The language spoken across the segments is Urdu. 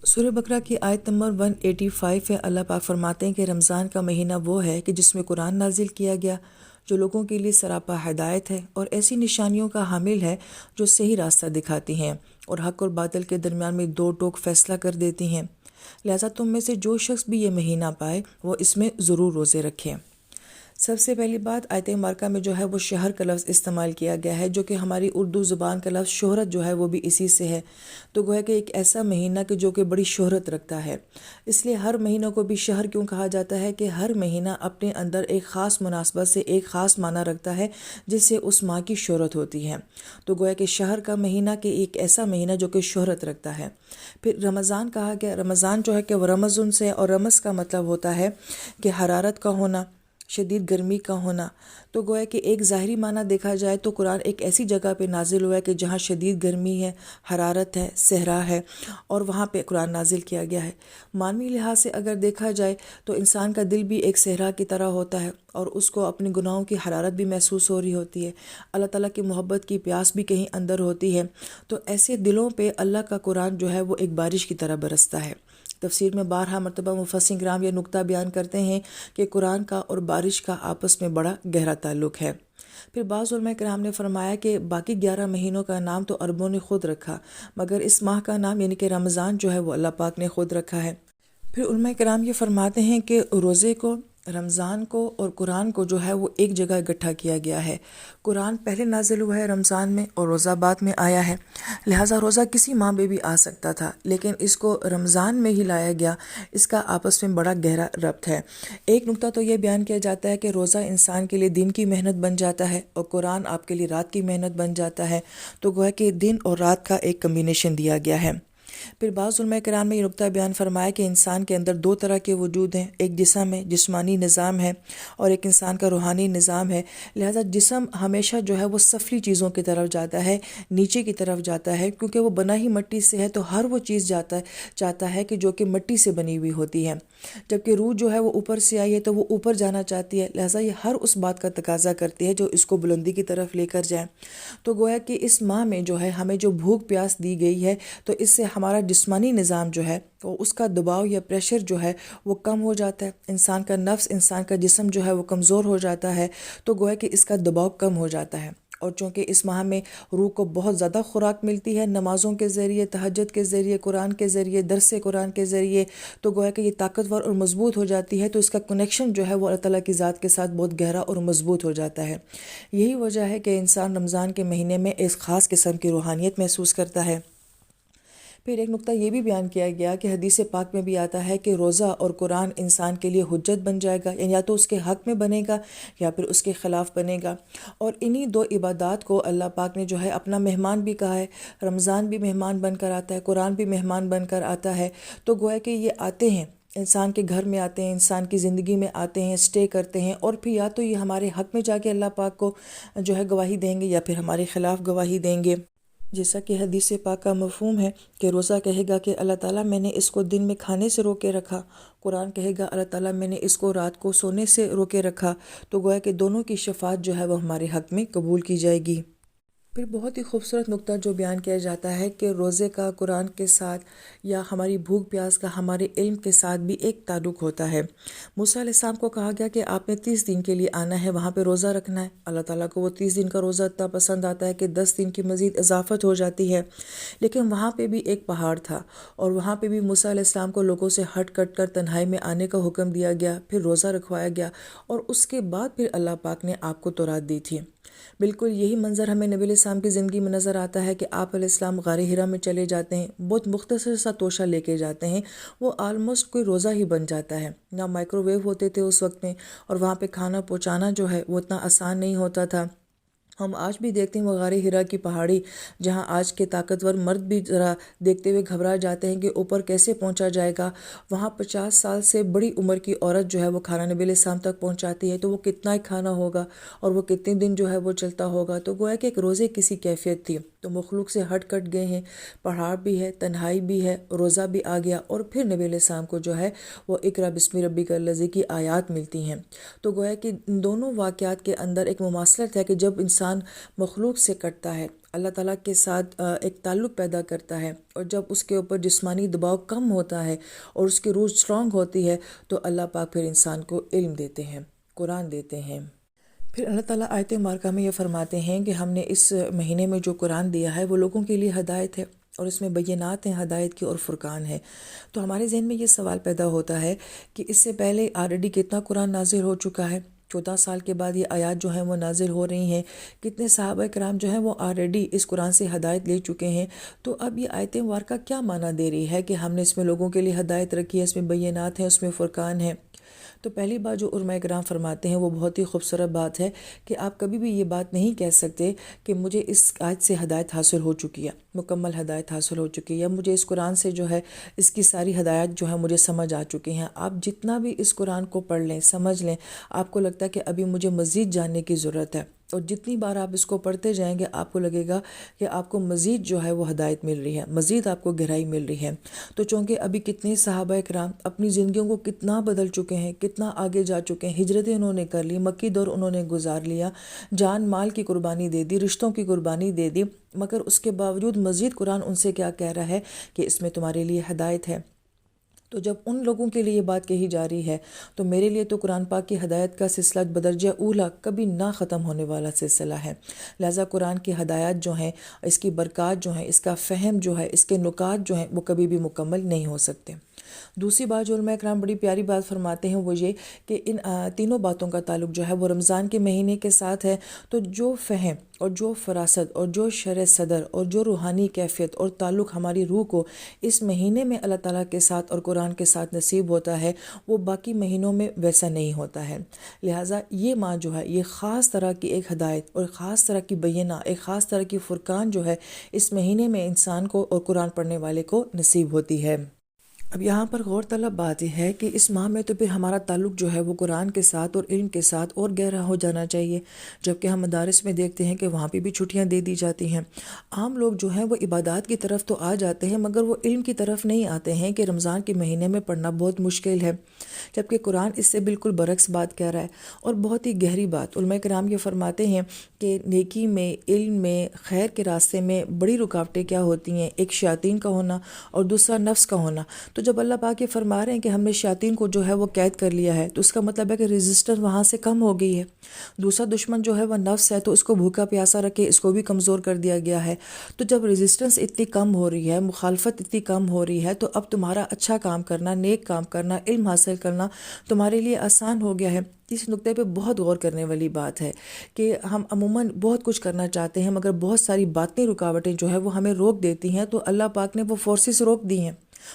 سورہ بقرہ کی آیت نمبر 185 ہے۔ اللہ پاک فرماتے ہیں کہ رمضان کا مہینہ وہ ہے کہ جس میں قرآن نازل کیا گیا، جو لوگوں کے لیے سراپا ہدایت ہے اور ایسی نشانیوں کا حامل ہے جو صحیح راستہ دکھاتی ہیں اور حق اور باطل کے درمیان میں دو ٹوک فیصلہ کر دیتی ہیں۔ لہٰذا تم میں سے جو شخص بھی یہ مہینہ پائے وہ اس میں ضرور روزے رکھیں۔ سب سے پہلی بات، آیت مبارکہ میں جو ہے وہ شہر کا لفظ استعمال کیا گیا ہے، جو کہ ہماری اردو زبان کا لفظ شہرت جو ہے وہ بھی اسی سے ہے۔ تو گویا کہ ایک ایسا مہینہ کہ جو کہ بڑی شہرت رکھتا ہے، اس لیے ہر مہینوں کو بھی شہر کیوں کہا جاتا ہے کہ ہر مہینہ اپنے اندر ایک خاص مناسبت سے ایک خاص معنی رکھتا ہے جس سے اس ماہ کی شہرت ہوتی ہے۔ تو گویا کہ شہر کا مہینہ کہ ایک ایسا مہینہ جو کہ شہرت رکھتا ہے۔ پھر رمضان کہا گیا، رمضان جو ہے کہ وہ رمضان سے، اور رمض کا مطلب ہوتا ہے کہ حرارت کا ہونا، شدید گرمی کا ہونا۔ تو گویا کہ ایک ظاہری معنی دیکھا جائے تو قرآن ایک ایسی جگہ پہ نازل ہوا ہے کہ جہاں شدید گرمی ہے، حرارت ہے، صحرا ہے، اور وہاں پہ قرآن نازل کیا گیا ہے۔ معنوی لحاظ سے اگر دیکھا جائے تو انسان کا دل بھی ایک صحرا کی طرح ہوتا ہے اور اس کو اپنے گناہوں کی حرارت بھی محسوس ہو رہی ہوتی ہے، اللہ تعالیٰ کی محبت کی پیاس بھی کہیں اندر ہوتی ہے۔ تو ایسے دلوں پہ اللہ کا قرآن جو ہے وہ ایک بارش کی طرح برستا ہے۔ تفسیر میں بارہا مرتبہ مفسرین کرام یہ نقطہ بیان کرتے ہیں کہ قرآن کا اور بارش کا آپس میں بڑا گہرا تعلق ہے۔ پھر بعض علماء کرام نے فرمایا کہ باقی 11 مہینوں کا نام تو عربوں نے خود رکھا، مگر اس ماہ کا نام یعنی کہ رمضان جو ہے وہ اللہ پاک نے خود رکھا ہے۔ پھر علماء کرام یہ فرماتے ہیں کہ روزے کو، رمضان کو اور قرآن کو جو ہے وہ ایک جگہ اکٹھا کیا گیا ہے۔ قرآن پہلے نازل ہوا ہے رمضان میں اور روزہ بعد میں آیا ہے، لہٰذا روزہ کسی ماہ میں بھی آ سکتا تھا، لیکن اس کو رمضان میں ہی لایا گیا۔ اس کا آپس میں بڑا گہرا ربط ہے۔ ایک نقطہ تو یہ بیان کیا جاتا ہے کہ روزہ انسان کے لیے دن کی محنت بن جاتا ہے اور قرآن آپ کے لیے رات کی محنت بن جاتا ہے۔ تو گویا کہ دن اور رات کا ایک کمبینیشن دیا گیا ہے۔ پھر بعض علماء کرام نے یہ نقطہ بیان فرمایا کہ انسان کے اندر دو طرح کے وجود ہیں، ایک جسم ہے، جسمانی نظام ہے، اور ایک انسان کا روحانی نظام ہے۔ لہذا جسم ہمیشہ جو ہے وہ سفلی چیزوں کی طرف جاتا ہے، نیچے کی طرف جاتا ہے، کیونکہ وہ بنا ہی مٹی سے ہے، تو ہر وہ چیز چاہتا ہے کہ جو کہ مٹی سے بنی ہوئی ہوتی ہے، جبکہ روح جو ہے وہ اوپر سے آئی ہے تو وہ اوپر جانا چاہتی ہے۔ لہذا یہ ہر اس بات کا تقاضا کرتی ہے جو اس کو بلندی کی طرف لے کر جائے۔ تو گویا کہ اس ماہ میں جو ہے ہمیں جو بھوک پیاس دی گئی ہے، تو اس سے ہمارا جسمانی نظام جو ہے وہ اس کا دباؤ یا پریشر جو ہے وہ کم ہو جاتا ہے، انسان کا نفس، انسان کا جسم جو ہے وہ کمزور ہو جاتا ہے، تو گویا کہ اس کا دباؤ کم ہو جاتا ہے۔ اور چونکہ اس ماہ میں روح کو بہت زیادہ خوراک ملتی ہے نمازوں کے ذریعے، تہجد کے ذریعے، قرآن کے ذریعے، درس قرآن کے ذریعے، تو گویا کہ یہ طاقتور اور مضبوط ہو جاتی ہے، تو اس کا کنیکشن جو ہے وہ اللہ تعالیٰ کی ذات کے ساتھ بہت گہرا اور مضبوط ہو جاتا ہے۔ یہی وجہ ہے کہ انسان رمضان کے مہینے میں ایک خاص قسم کی روحانیت محسوس کرتا ہے۔ پھر ایک نقطہ یہ بھی بیان کیا گیا کہ حدیث پاک میں بھی آتا ہے کہ روزہ اور قرآن انسان کے لیے حجت بن جائے گا، یعنی یا تو اس کے حق میں بنے گا یا پھر اس کے خلاف بنے گا۔ اور انہی دو عبادات کو اللہ پاک نے جو ہے اپنا مہمان بھی کہا ہے۔ رمضان بھی مہمان بن کر آتا ہے، قرآن بھی مہمان بن کر آتا ہے۔ تو گویا کہ یہ آتے ہیں، انسان کے گھر میں آتے ہیں، انسان کی زندگی میں آتے ہیں، اسٹے کرتے ہیں، اور پھر یا تو یہ ہمارے حق میں جا کے اللہ پاک کو جو ہے گواہی دیں گے یا پھر ہمارے خلاف گواہی دیں گے۔ جیسا کہ حدیث پاک کا مفہوم ہے کہ روزہ کہے گا کہ اللہ تعالیٰ میں نے اس کو دن میں کھانے سے روکے رکھا، قرآن کہے گا اللہ تعالیٰ میں نے اس کو رات کو سونے سے روکے رکھا، تو گویا کہ دونوں کی شفاعت جو ہے وہ ہمارے حق میں قبول کی جائے گی۔ پھر بہت ہی خوبصورت نقطہ جو بیان کیا جاتا ہے کہ روزے کا قرآن کے ساتھ یا ہماری بھوک پیاس کا ہمارے علم کے ساتھ بھی ایک تعلق ہوتا ہے۔ موسیٰ علیہ السلام کو کہا گیا کہ آپ نے 30 دن کے لیے آنا ہے، وہاں پہ روزہ رکھنا ہے۔ اللہ تعالیٰ کو وہ 30 دن کا روزہ اتنا پسند آتا ہے کہ 10 دن کی مزید اضافت ہو جاتی ہے، لیکن وہاں پہ بھی ایک پہاڑ تھا اور وہاں پہ بھی موسیٰ علیہ السلام کو لوگوں سے ہٹ کٹ کر تنہائی میں آنے کا حکم دیا گیا، پھر روزہ رکھوایا گیا، اور اس کے بعد پھر اللہ پاک نے آپ کو تورات دی تھی۔ بالکل یہی منظر ہمیں نبی علیہ السلام کی زندگی میں نظر آتا ہے کہ آپ علیہ السلام غار حرا میں چلے جاتے ہیں، بہت مختصر سا توشہ لے کے جاتے ہیں، وہ آلموسٹ کوئی روزہ ہی بن جاتا ہے۔ نہ مائکرو ویو ہوتے تھے اس وقت میں، اور وہاں پہ کھانا پہنچانا جو ہے وہ اتنا آسان نہیں ہوتا تھا۔ ہم آج بھی دیکھتے ہیں وہ غار حرا کی پہاڑی، جہاں آج کے طاقتور مرد بھی ذرا دیکھتے ہوئے گھبرا جاتے ہیں کہ اوپر کیسے پہنچا جائے گا۔ وہاں 50 سال سے بڑی عمر کی عورت جو ہے وہ کھانا نبی علیہ السلام تک پہنچاتی ہے، تو وہ کتنا ہی کھانا ہوگا اور وہ کتنے دن جو ہے وہ چلتا ہوگا۔ تو گویا کہ ایک روزے کسی کیفیت تھی۔ تو مخلوق سے ہٹ کٹ گئے ہیں، پہاڑ بھی ہے، تنہائی بھی ہے، روزہ بھی آ گیا، اور پھر نبی علیہ السلام کو جو ہے وہ اقرا بسم ربک الذی کی آیات ملتی ہیں۔ تو گویا کہ ان دونوں واقعات کے اندر ایک مماثلت ہے کہ جب انسان مخلوق سے کٹتا ہے، اللہ تعالیٰ کے ساتھ ایک تعلق پیدا کرتا ہے، اور جب اس کے اوپر جسمانی دباؤ کم ہوتا ہے اور اس کی روح اسٹرانگ ہوتی ہے، تو اللہ پاک پھر انسان کو علم دیتے ہیں، قرآن دیتے ہیں۔ پھر اللہ تعالیٰ آیت مبارکہ میں یہ فرماتے ہیں کہ ہم نے اس مہینے میں جو قرآن دیا ہے وہ لوگوں کے لیے ہدایت ہے، اور اس میں بینات ہیں ہدایت کی اور فرقان ہے۔ تو ہمارے ذہن میں یہ سوال پیدا ہوتا ہے کہ اس سے پہلے آلریڈی کتنا قرآن نازل ہو چکا ہے، 14 سال کے بعد یہ آیات جو ہیں وہ نازل ہو رہی ہیں، کتنے صحابہ کرام جو ہیں وہ آلریڈی اس قرآن سے ہدایت لے چکے ہیں۔ تو اب یہ آیت مبارکہ کیا معنی دے رہی ہے کہ ہم نے اس میں لوگوں کے لیے ہدایت رکھی ہے، اس میں بینات ہیں، اس میں فرقان ہے؟ تو پہلی بات جو علماء کرام فرماتے ہیں وہ بہت ہی خوبصورت بات ہے کہ آپ کبھی بھی یہ بات نہیں کہہ سکتے کہ مجھے اس آیت سے ہدایت حاصل ہو چکی ہے، مکمل ہدایت حاصل ہو چکی ہے، یا مجھے اس قرآن سے جو ہے اس کی ساری ہدایت جو ہے مجھے سمجھ آ چکی ہیں۔ آپ جتنا بھی اس قرآن کو پڑھ لیں، سمجھ لیں، آپ کو لگتا ہے کہ ابھی مجھے مزید جاننے کی ضرورت ہے، اور جتنی بار آپ اس کو پڑھتے جائیں گے آپ کو لگے گا کہ آپ کو مزید جو ہے وہ ہدایت مل رہی ہے، مزید آپ کو گہرائی مل رہی ہے۔ تو چونکہ ابھی کتنے صحابہ کرام اپنی زندگیوں کو کتنا بدل چکے ہیں، کتنا آگے جا چکے ہیں، ہجرتیں انہوں نے کر لی، مکی دور انہوں نے گزار لیا، جان مال کی قربانی دے دی، رشتوں کی قربانی دے دی، مگر اس کے باوجود مزید قرآن ان سے کیا کہہ رہا ہے کہ اس میں تمہارے لیے ہدایت ہے۔ تو جب ان لوگوں کے لیے یہ بات کہی جا رہی ہے تو میرے لیے تو قرآن پاک کی ہدایت کا سلسلہ بدرجہ اولا کبھی نہ ختم ہونے والا سلسلہ ہے۔ لہٰذا قرآن کی ہدایات جو ہیں، اس کی برکات جو ہیں، اس کا فہم جو ہے، اس کے نکات جو ہیں، وہ کبھی بھی مکمل نہیں ہو سکتے۔ دوسری بات جو علماء اکرام بڑی پیاری بات فرماتے ہیں وہ یہ کہ ان تینوں باتوں کا تعلق جو ہے وہ رمضان کے مہینے کے ساتھ ہے۔ تو جو فہم اور جو فراست اور جو شرح صدر اور جو روحانی کیفیت اور تعلق ہماری روح کو اس مہینے میں اللہ تعالیٰ کے ساتھ اور قرآن کے ساتھ نصیب ہوتا ہے، وہ باقی مہینوں میں ویسا نہیں ہوتا ہے۔ لہٰذا یہ ماہ جو ہے، یہ خاص طرح کی ایک ہدایت اور خاص طرح کی بینہ، ایک خاص طرح کی فرقان جو ہے اس مہینے میں انسان کو اور قرآن پڑھنے والے کو نصیب ہوتی ہے۔ اب یہاں پر غور طلب بات یہ ہے کہ اس ماہ میں تو پھر ہمارا تعلق جو ہے وہ قرآن کے ساتھ اور علم کے ساتھ اور گہرا ہو جانا چاہیے، جبکہ ہم مدارس میں دیکھتے ہیں کہ وہاں پہ بھی چھٹیاں دے دی جاتی ہیں۔ عام لوگ جو ہیں وہ عبادات کی طرف تو آ جاتے ہیں مگر وہ علم کی طرف نہیں آتے ہیں کہ رمضان کے مہینے میں پڑھنا بہت مشکل ہے، جبکہ قرآن اس سے بالکل برعکس بات کہہ رہا ہے، اور بہت ہی گہری بات۔ علماء کرام یہ فرماتے ہیں کہ نیکی میں، علم میں، خیر کے راستے میں بڑی رکاوٹیں کیا ہوتی ہیں؟ ایک شیاطین کا ہونا اور دوسرا نفس کا ہونا۔ تو جب اللہ پاک یہ فرما رہے ہیں کہ ہم نے شیاطین کو جو ہے وہ قید کر لیا ہے، تو اس کا مطلب ہے کہ ریزسٹنس وہاں سے کم ہو گئی ہے۔ دوسرا دشمن جو ہے وہ نفس ہے، تو اس کو بھوکا پیاسا رکھے، اس کو بھی کمزور کر دیا گیا ہے۔ تو جب ریزسٹنس اتنی کم ہو رہی ہے، مخالفت اتنی کم ہو رہی ہے، تو اب تمہارا اچھا کام کرنا، نیک کام کرنا، علم حاصل کرنا تمہارے لیے آسان ہو گیا ہے۔ اس نقطے پہ بہت غور کرنے والی بات ہے کہ ہم عموماً بہت کچھ کرنا چاہتے ہیں مگر بہت ساری باطنی رکاوٹیں جو ہے وہ ہمیں روک دیتی ہیں، تو اللہ پاک نے وہ فورسز روک دی ہیں،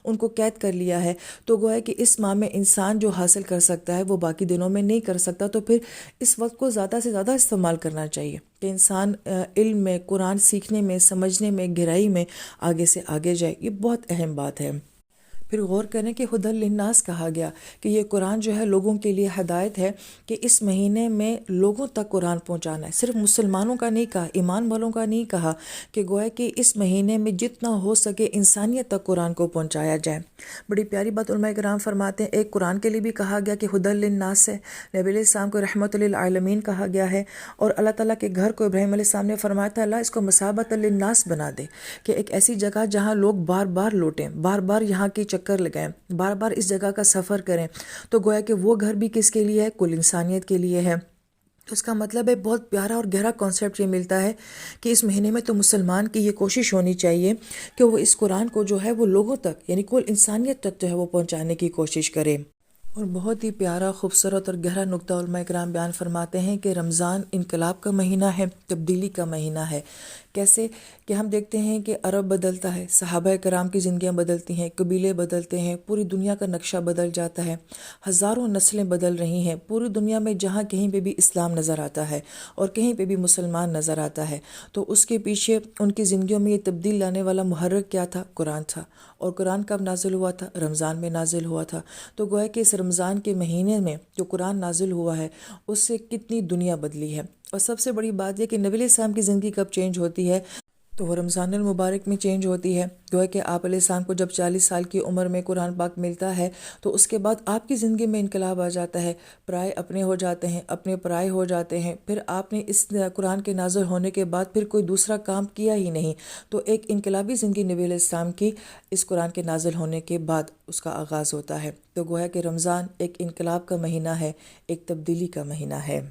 ان کو قید کر لیا ہے۔ تو گویا کہ اس ماہ میں انسان جو حاصل کر سکتا ہے وہ باقی دنوں میں نہیں کر سکتا، تو پھر اس وقت کو زیادہ سے زیادہ استعمال کرنا چاہیے کہ انسان علم میں، قرآن سیکھنے میں، سمجھنے میں، گہرائی میں آگے سے آگے جائے۔ یہ بہت اہم بات ہے۔ پھر غور کریں کہ ہدی للناس کہا گیا کہ یہ قرآن جو ہے لوگوں کے لیے ہدایت ہے کہ اس مہینے میں لوگوں تک قرآن پہنچانا ہے۔ صرف مسلمانوں کا نہیں کہا، ایمان والوں کا نہیں کہا، کہ گویا کہ اس مہینے میں جتنا ہو سکے انسانیت تک قرآن کو پہنچایا جائے۔ بڑی پیاری بات علماء کرام فرماتے ہیں، ایک قرآن کے لیے بھی کہا گیا کہ ہدی للناس ہے، نبی علیہ السلام کو رحمت للعالمین کہا گیا ہے، اور اللہ تعالیٰ کے گھر کو ابراہیم علیہ السلام نے فرمایا تھا اللہ اس کو مثابۃ للناس بنا دے، کہ ایک ایسی جگہ جہاں لوگ بار بار لوٹیں، بار بار یہاں کی چکر لگائیں، بار بار اس جگہ کا سفر کریں۔ تو گویا کہ وہ گھر بھی کس کے لیے ہے؟ کل انسانیت کے لیے ہے۔ تو اس کا مطلب ہے بہت پیارا اور گہرا کانسیپٹ یہ ملتا ہے کہ اس مہینے میں تو مسلمان کی یہ کوشش ہونی چاہیے کہ وہ اس قرآن کو جو ہے وہ لوگوں تک، یعنی کل انسانیت تک جو ہے وہ پہنچانے کی کوشش کرے۔ اور بہت ہی پیارا، خوبصورت اور گہرا نقطہ علماء کرام بیان فرماتے ہیں کہ رمضان انقلاب کا مہینہ ہے، تبدیلی کا مہینہ ہے۔ کیسے کہ ہم دیکھتے ہیں کہ عرب بدلتا ہے، صحابہ کرام کی زندگیاں بدلتی ہیں، قبیلے بدلتے ہیں، پوری دنیا کا نقشہ بدل جاتا ہے، ہزاروں نسلیں بدل رہی ہیں، پوری دنیا میں جہاں کہیں پہ بھی اسلام نظر آتا ہے اور کہیں پہ بھی مسلمان نظر آتا ہے، تو اس کے پیچھے ان کی زندگیوں میں یہ تبدیل لانے والا محرک کیا تھا؟ قرآن تھا۔ اور قرآن کب نازل ہوا تھا؟ رمضان میں نازل ہوا تھا۔ تو گویا کہ اس رمضان کے مہینے میں جو قرآن نازل ہوا ہے اس سے کتنی دنیا بدلی ہے۔ اور سب سے بڑی بات یہ کہ نبی علیہ السلام کی زندگی کب چینج ہوتی ہے؟ تو وہ رمضان المبارک میں چینج ہوتی ہے۔ گویا کہ آپ علیہ السلام کو جب 40 سال کی عمر میں قرآن پاک ملتا ہے تو اس کے بعد آپ کی زندگی میں انقلاب آ جاتا ہے، پرائے اپنے ہو جاتے ہیں، اپنے پرائے ہو جاتے ہیں، پھر آپ نے اس قرآن کے نازل ہونے کے بعد پھر کوئی دوسرا کام کیا ہی نہیں۔ تو ایک انقلابی زندگی نبی علیہ السلام کی اس قرآن کے نازل ہونے کے بعد اس کا آغاز ہوتا ہے۔ تو گویا کہ رمضان ایک انقلاب کا مہینہ ہے، ایک تبدیلی کا مہینہ ہے۔